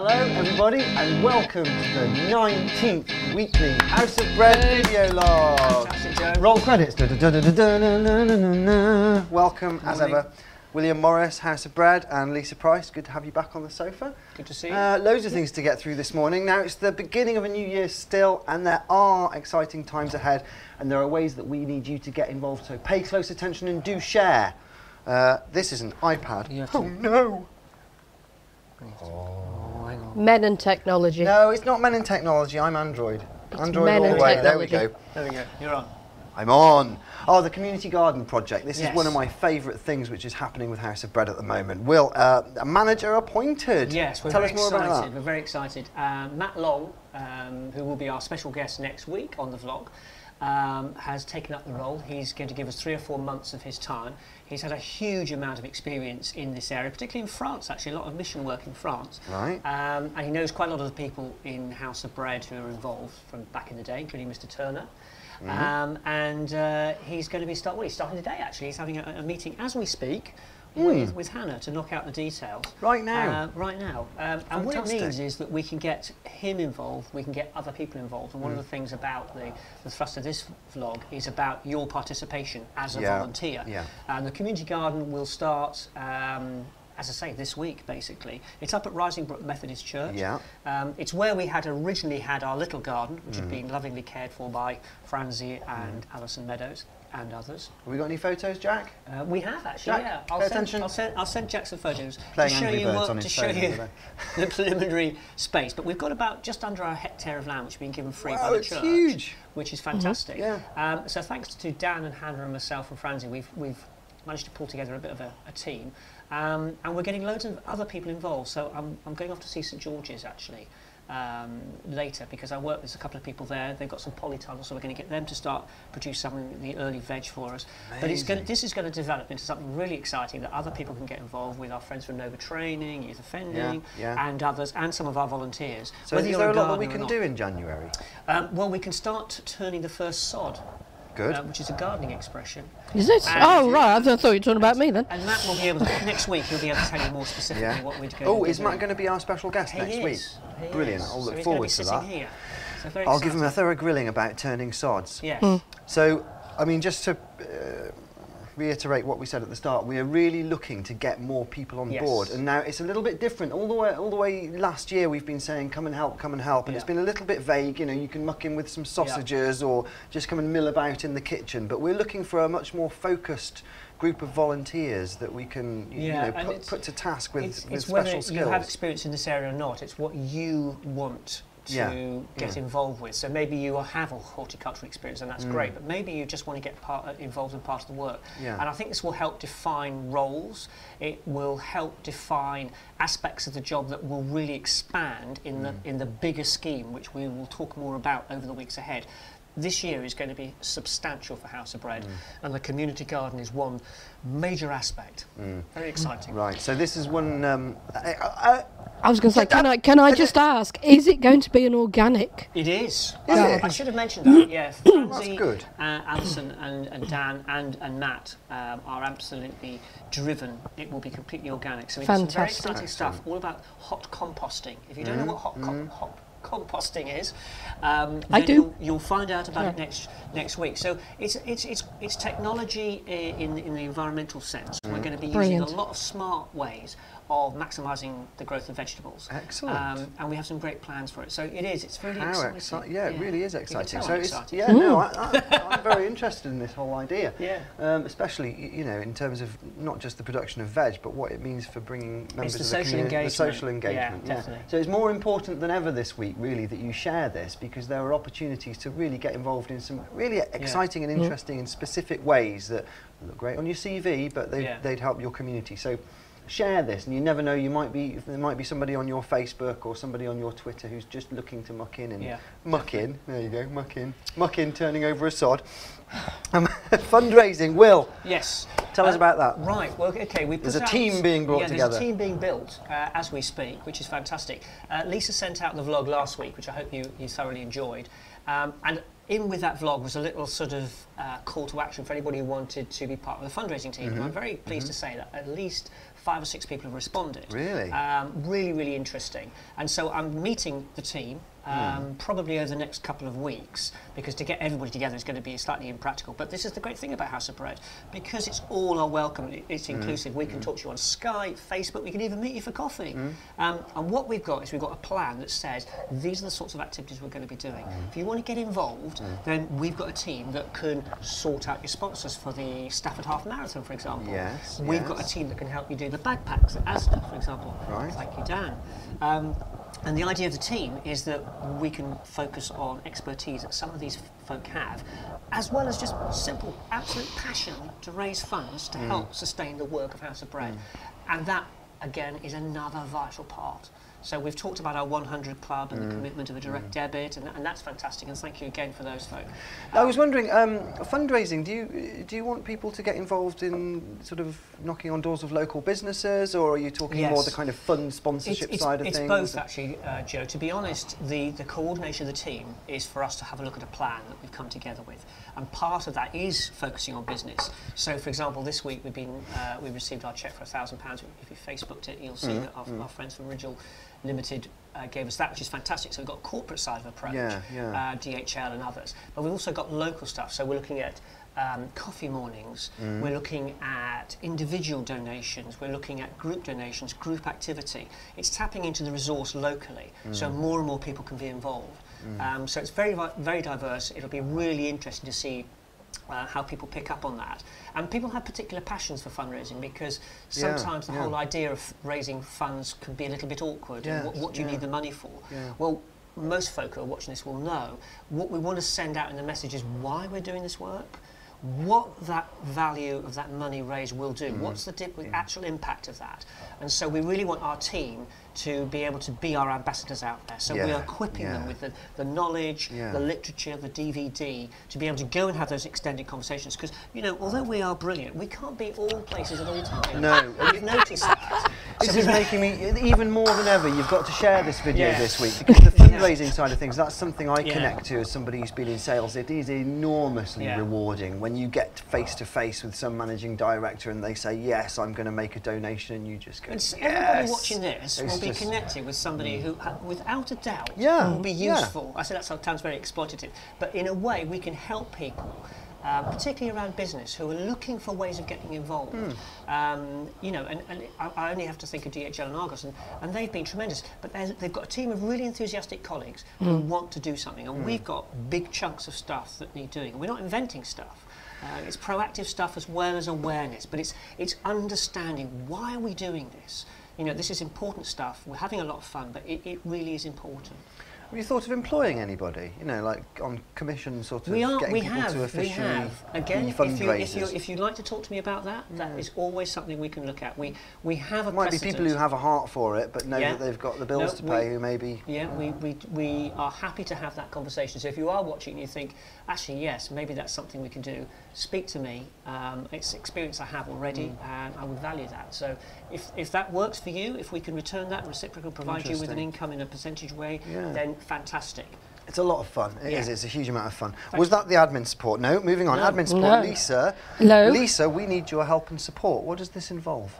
Hello everybody and welcome to the 19th weekly House of Bread video log. Fantastic, Joe. Roll credits. Welcome as ever, William Morris, House of Bread, and Lisa Price. Good to have you back on the sofa. Good to see you. Loads of things to get through this morning. Now it's the beginning of a new year still, and there are exciting times ahead, and there are ways that we need you to get involved. So pay close attention and do share. This is an iPad. Oh no! Oh, hang on. Men and technology. No, it's not men in technology. I'm Android. It's Android men all and the way. There we technology. go. There we go. You're on. I'm on. Oh, the community garden project. This Yes. is one of my favourite things which is happening with House of Bread at the moment. Will, a manager appointed. Yes, we're Tell very us more excited. about that. We're very excited. Matt Long, who will be our special guest next week on the vlog, has taken up the role. He's going to give us 3 or 4 months of his time. He's had a huge amount of experience in this area, particularly in France, actually, a lot of mission work in France. Right. And he knows quite a lot of the people in House of Bread who are involved from back in the day, including Mr. Turner. He's going to be he's starting today, actually. He's having a meeting as we speak with Hannah to knock out the details. Right now? Right now. And what it means is that we can get him involved, we can get other people involved. And one of the things about the thrust of this vlog is about your participation as a volunteer. Yeah. And the community garden will start, as I say, this week, basically. It's up at Rising Brook Methodist Church. Yeah. It's where we had originally had our little garden, which had been lovingly cared for by Francie and Alison Meadows and others. Have we got any photos, Jack? We have actually, Jack, yeah. pay attention. I'll send Jack some photos Playing to show Angry you Birds on his to show phone you today. the preliminary space. But we've got about just under a hectare of land which has been given free by the it's church, huge. which is fantastic. Yeah. So thanks to Dan and Hannah and myself and Francie, we've managed to pull together a bit of a team, and we're getting loads of other people involved. So I'm going off to see St George's actually later, because I work with a couple of people there. They've got some polytunnels, so we're going to get them to start produce some of the early veg for us. Amazing. But this is going to develop into something really exciting that other people can get involved with. Our friends from Nova Training, Youth Offending, and others, and some of our volunteers. So is there a lot that we can do in January? Well, we can start turning the first sod. Good. Which is a gardening expression. Is it? Oh, right. I thought you were talking about me then. And Matt will be able to, next week, he'll be able to tell you more specifically what we're going to do. Oh, is Matt going to be our special guest next week? He Brilliant. is. I'll look so forward to he's that. going to be sitting here. So very I'll give him a exciting. thorough grilling about turning sods. Yes. So, I mean, just to reiterate what we said at the start, we are really looking to get more people on board, and now it's a little bit different. All the way last year we've been saying come and help, and it's been a little bit vague. You know, you can muck in with some sausages or just come and mill about in the kitchen, but we're looking for a much more focused group of volunteers that we can put to task with it's special whether skills. you have experience in this area or not, it's what you want to get involved with. So maybe you have a horticultural experience, and that's great, but maybe you just want to get involved in part of the work. And I think this will help define roles. It will help define aspects of the job that will really expand in the bigger scheme, which we will talk more about over the weeks ahead. This year is going to be substantial for House of Bread, and the community garden is one major aspect. Very exciting. Right, so this is one... I was going to say, can I just ask, is it going to be an organic? It is. Is it? I should have mentioned that, yeah. Francie, good. Alison and Dan and Matt are absolutely driven. It will be completely organic. So we've got some very exciting stuff, all about hot composting. If you don't know what hot composting is, I do. You'll find out about it next week. So it's technology in the environmental sense. We're going to be using a lot of smart ways of maximising the growth of vegetables. Excellent. And we have some great plans for it. So it's really exciting. Yeah, it really is exciting. So exciting. I'm very interested in this whole idea. Yeah. Especially, in terms of not just the production of veg, but what it means for bringing members of the community, the social engagement. Yeah, definitely. So it's more important than ever this week, really, that you share this, because there are opportunities to really get involved in some really exciting and interesting and specific ways that look great on your CV, but they'd help your community. So share this, and you never know, there might be somebody on your Facebook or somebody on your Twitter who's just looking to muck in, there you go, muck in, turning over a sod. Fundraising, Will. Yes. Tell us about that. Right, well, okay, there's a team being brought together. There's a team being built as we speak, which is fantastic. Lisa sent out the vlog last week, which I hope you thoroughly enjoyed. And in with that vlog was a little sort of call to action for anybody who wanted to be part of the fundraising team. And I'm very pleased to say that at least 5 or 6 people have responded. Really? Really, really interesting. And so I'm meeting the team probably over the next couple of weeks, because to get everybody together is going to be slightly impractical. But this is the great thing about House of Bread, because it's all are welcome, it's inclusive. We can talk to you on Skype, Facebook, we can even meet you for coffee. And what we've got is we've got a plan that says these are the sorts of activities we're going to be doing. If you want to get involved, then we've got a team that can sort out your sponsors for the Stafford Half Marathon, for example. Yes, we've got a team that can help you do the backpacks at Asda, for example. Right. Thank you, Dan. And the idea of the team is that we can focus on expertise that some of these folk have, as well as just simple, absolute passion to raise funds to help sustain the work of House of Bread. And that, again, is another vital part. So we've talked about our 100 Club and the commitment of a direct debit, and that's fantastic, and thank you again for those folk. I was wondering, fundraising, do you want people to get involved in sort of knocking on doors of local businesses, or are you talking more the kind of fund sponsorship side of things? It's both, actually, Joe. To be honest, the coordination of the team is for us to have a look at a plan that we've come together with, and part of that is focusing on business. So, for example, this week we received our cheque for £1,000. If you Facebooked it, you'll see that our friends from Ridgel Limited gave us that, which is fantastic. So we've got a corporate side of approach, DHL and others. But we've also got local stuff. So we're looking at coffee mornings, we're looking at individual donations, we're looking at group donations, group activity. It's tapping into the resource locally, so more and more people can be involved. So it's very, very diverse. It'll be really interesting to see how people pick up on that. And people have particular passions for fundraising, because sometimes the whole idea of raising funds can be a little bit awkward. And what do you need the money for? Well, most folk who are watching this will know what we want to send out in the message is why we're doing this work, what that value of that money raised will do, what's the actual impact of that. And so we really want our team to be able to be our ambassadors out there. So we're equipping them with the knowledge, the literature, the DVD, to be able to go and have those extended conversations. Because, you know, although we are brilliant, we can't be all places at all times. No. You've noticed that. This is making me, even more than ever, you've got to share this video this week, because the fundraising side of things, that's something I connect to as somebody who's been in sales. It is enormously rewarding when you get face to face with some managing director and they say, yes, I'm going to make a donation, and you just go, yes. Everybody watching this will be connected with somebody who, without a doubt, will be useful. I say that sounds very exploitative, but in a way we can help people, particularly around business, who are looking for ways of getting involved. You know, and I only have to think of DHL and Argos, and they've been tremendous, but they've got a team of really enthusiastic colleagues who want to do something, and we've got big chunks of stuff that need doing, and we're not inventing stuff. It's proactive stuff as well as awareness, but it's understanding why are we doing this. You know, this is important stuff. We're having a lot of fun, but it really is important. Have you thought of employing anybody? You know, like on commission, sort of getting people to officially Again, fundraisers? if you'd like to talk to me about that, that is always something we can look at. We have a might precedent. be people who have a heart for it, but know that they've got the bills to pay, who maybe... Yeah, we are happy to have that conversation. So if you are watching and you think, actually, yes, maybe that's something we can do, speak to me. It's experience I have already, and I would value that. So if that works for you, if we can return that reciprocal, provide you with an income in a percentage way, then fantastic. It's a lot of fun. It is. It's a huge amount of fun. Was that the admin support? No. Moving on. Admin support. No. Lisa. Hello. Lisa, we need your help and support. What does this involve?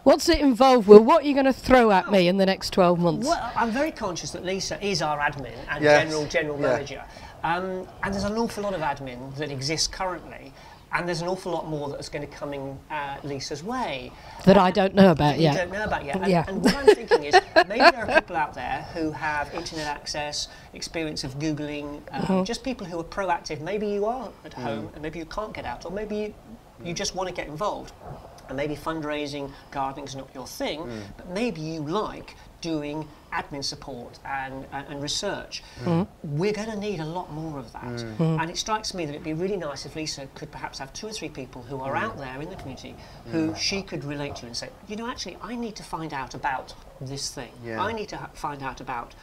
What's it involved with? What are you going to throw at me in the next 12 months? Well, I'm very conscious that Lisa is our admin and general manager. And there's an awful lot of admin that exists currently. And there's an awful lot more that's going to come in Lisa's way. That I don't know about yet. You don't know about yet. And what I'm thinking is, maybe there are people out there who have internet access, experience of Googling, just people who are proactive. Maybe you are at home and maybe you can't get out, or maybe you just want to get involved. And maybe fundraising, gardening is not your thing, but maybe you like doing admin support and research. We're going to need a lot more of that. And it strikes me that it'd be really nice if Lisa could perhaps have 2 or 3 people who are out there in the community who she could relate to and say, you know, actually, I need to find out about this thing. I need to find out about,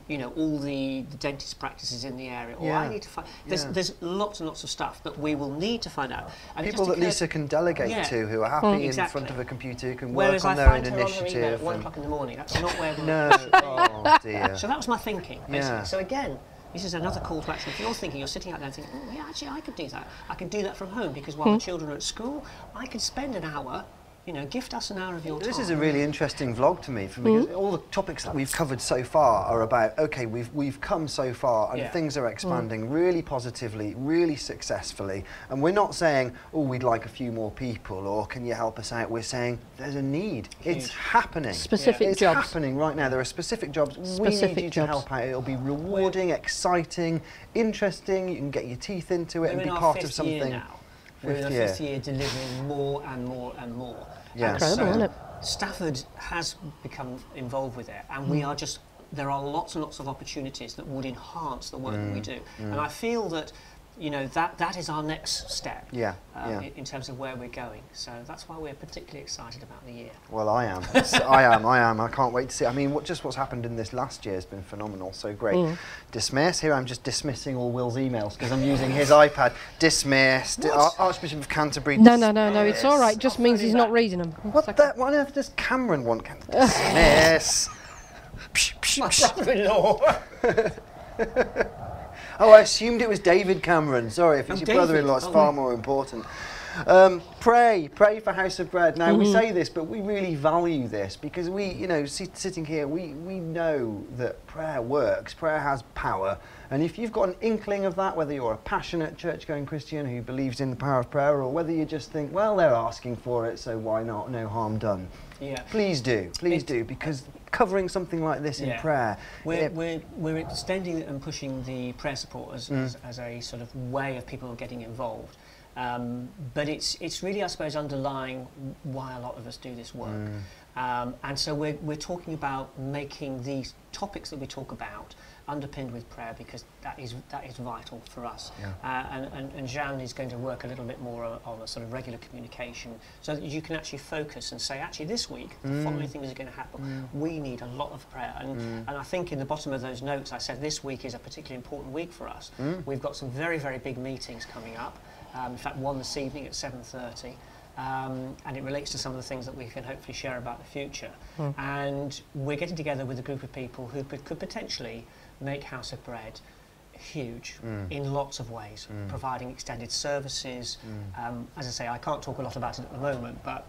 you know, all the dentist practices in the area. Or I need to find... There's lots and lots of stuff that we will need to find out. And people that Lisa can delegate to, who are happy in front of a computer, who can work on their own initiative. At 1 o'clock in the morning. That's not where we're No. Oh dear. So that was my thinking, basically. So again, this is another call to action. If you're thinking, you're sitting out there thinking, actually I could do that. I could do that from home, because while the children are at school, I could spend an hour, you know, gift us an hour of your time. This is a really interesting vlog to me, because all the topics that we've covered so far are about, okay, we've come so far and things are expanding really positively, really successfully, and we're not saying, oh, we'd like a few more people, or can you help us out? We're saying there's a need. Huge. It's happening. Specific jobs. It's happening right now. There are specific jobs. We need you to help out. It'll be rewarding, exciting, interesting. You can get your teeth into it and be part of something. Now. We're in our fifth year delivering more and more and more. Yeah. Incredible, isn't it? Stafford has become involved with it, and we are just, there are lots and lots of opportunities that would enhance the work that we do. And I feel that, you know, that is our next step in terms of where we're going. So that's why we're particularly excited about the year. Well, I am. I am. I can't wait to see. I mean, what's happened in this last year has been phenomenal. So great. Dismiss. Here I'm just dismissing all Will's emails because I'm using his iPad. Dismissed. Archbishop of Canterbury. No. It's all right. Just means he's not reading them. What on earth does Cameron want? Dismiss. My brother-in-law. Oh, I assumed it was David Cameron. Sorry, if it's your brother-in-law, it's far more important. Pray for House of Bread. Now, we say this, but we really value this because we, you know, sitting here, we know that prayer works, prayer has power. And if you've got an inkling of that, whether you're a passionate church-going Christian who believes in the power of prayer, or whether you just think, well, they're asking for it, so why not? No harm done. Yeah. Please do, because covering something like this in prayer, we're extending and pushing the prayer support as a sort of way of people getting involved. But it's really, I suppose, underlying why a lot of us do this work. And so we're talking about making these topics that we talk about underpinned with prayer, because that is vital for us. And Jeanne is going to work a little bit more on a sort of regular communication, so that you can actually focus and say, actually, this week the following things are going to happen. We need a lot of prayer, and I think in the bottom of those notes I said this week is a particularly important week for us. We've got some very, very big meetings coming up. In fact, one this evening at 7:30. And it relates to some of the things that we can hopefully share about the future. And we're getting together with a group of people who could potentially make House of Bread huge in lots of ways, providing extended services. As I say, I can't talk a lot about it at the moment, but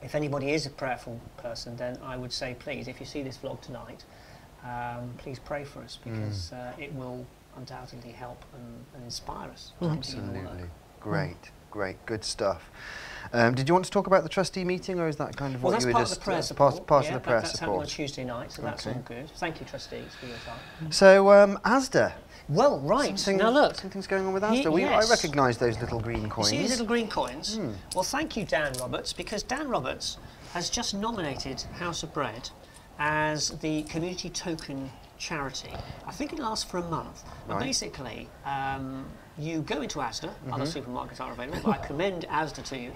if anybody is a prayerful person, then I would say, please, if you see this vlog tonight, please pray for us, because it will undoubtedly help and inspire us. Absolutely. Great, good stuff. Did you want to talk about the trustee meeting, or is that kind of what you were just... Part of the prayer support. Part of the prayer that's happening on Tuesday night, so that's all good. Thank you, trustees, for your time. So, Asda. Well, right, now look. Something's going on with Asda. I recognise those little green coins. You see these little green coins? Well, thank you, Dan Roberts, because Dan Roberts has just nominated House of Bread as the community token charity. I think it lasts for a month. But basically, you go into Asda, other supermarkets are available, but I commend Asda to you.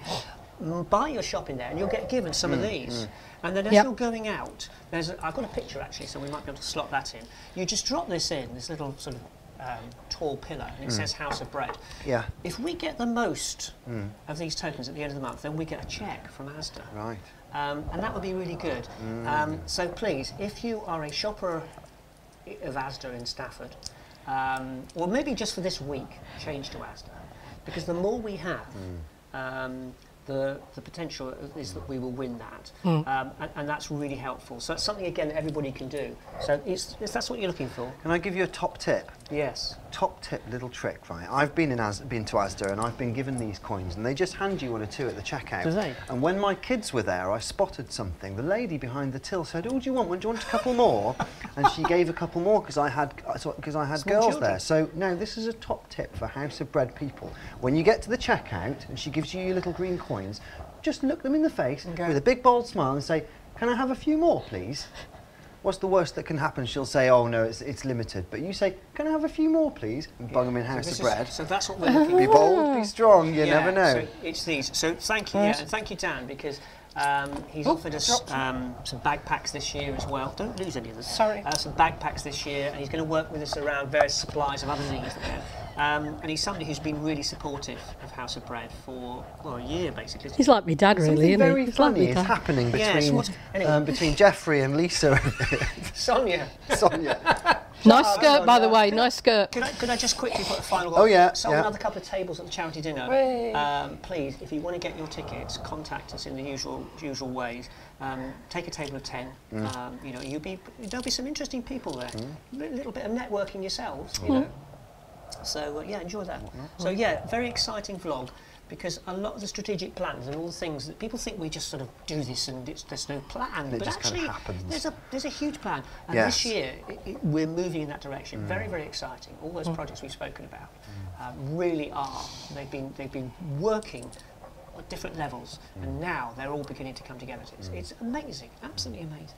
Buy your shopping there and you'll get given some of these. And then as you're going out, I've got a picture actually, so we might be able to slot that in. You just drop this in, this little sort of tall pillar, and it says House of Bread. If we get the most of these tokens at the end of the month, then we get a cheque from Asda. Right. And that would be really good. So please, if you are a shopper of Asda in Stafford, or maybe just for this week, change to Asda, because the more we have, the potential is that we will win that, and that's really helpful. So that's something, again, that everybody can do. So if that's what you're looking for. Can I give you a top tip? Yes. Top tip, little trick, right? I've been to Asda and I've been given these coins, and they just hand you one or two at the checkout. Do they? And when my kids were there, I spotted something. The lady behind the till said, "Oh, do you want one? Do you want a couple more?" And she gave a couple more because I had girls children there. So now this is a top tip for House of Bread people. When you get to the checkout and she gives you your little green coins, just look them in the face and go with a big bold smile and say, "Can I have a few more, please?" What's the worst that can happen? She'll say, "Oh no, it's limited." But you say, "Can I have a few more, please?" And bung them in House of Bread. So that's what we're looking for. Be bold, be strong. You never know. So it's these. So thank you, and thank you, Dan, because he's offered us some backpacks this year as well. Don't lose any of them. Sorry. Some backpacks this year, and he's going to work with us around various supplies of other things. And he's somebody who's been really supportive of House of Bread for, well, a year basically. He's like my dad, really, isn't he? Very funny is happening between, between Jeffrey and Lisa. Sonia. Nice skirt, by the way, nice skirt. Could I just quickly put a final Oh, yeah. Sold another couple of tables at the charity dinner. Please, if you want to get your tickets, contact us in the usual ways. Take a table of 10. You know, there'll be some interesting people there. A little bit of networking yourselves, you know. So yeah, enjoy that. So yeah, very exciting vlog, because a lot of the strategic plans and all the things that people think we just sort of do this and there's no plan, but actually there's a huge plan. And this year we're moving in that direction. Very, very exciting. All those projects we've spoken about really are. They've been working at different levels, and now they're all beginning to come together. It's amazing, absolutely amazing.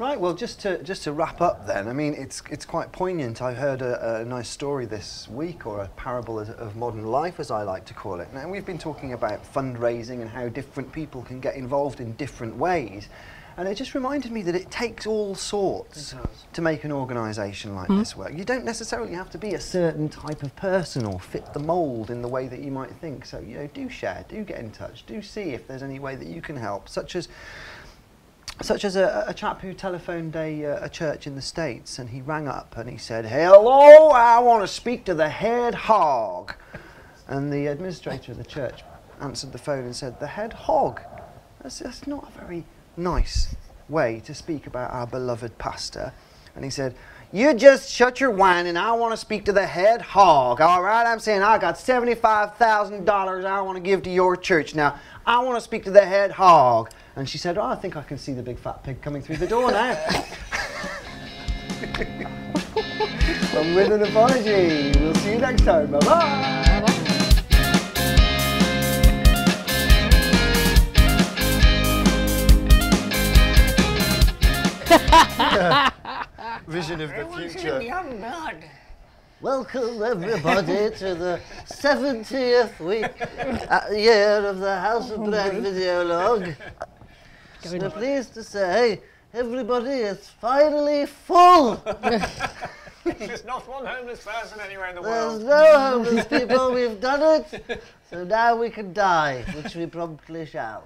Right, well, just to wrap up then, I mean, it's quite poignant. I heard a nice story this week, or a parable of modern life, as I like to call it. Now, we've been talking about fundraising and how different people can get involved in different ways. And it just reminded me that it takes all sorts to make an organisation like this work. You don't necessarily have to be a certain type of person or fit the mould in the way that you might think. So, you know, do share, do get in touch, do see if there's any way that you can help, such as a chap who telephoned a church in the States, and he rang up and he said, "Hello, I want to speak to the head hog." And the administrator of the church answered the phone and said, "The head hog? That's not a very nice way to speak about our beloved pastor." And he said, "You just shut your whining. I want to speak to the head hog, all right? I'm saying I got $75,000 I want to give to your church. Now, I want to speak to the head hog." And she said, "Oh, I think I can see the big fat pig coming through the door now." Come with an apology. We'll see you next time. Bye-bye. Vision of the future. Welcome everybody to the 70th year of the House of Bread video log. We're pleased to say everybody is finally full. There's not one homeless person anywhere in the world. There's no homeless people, we've done it. So now we can die, which we promptly shall.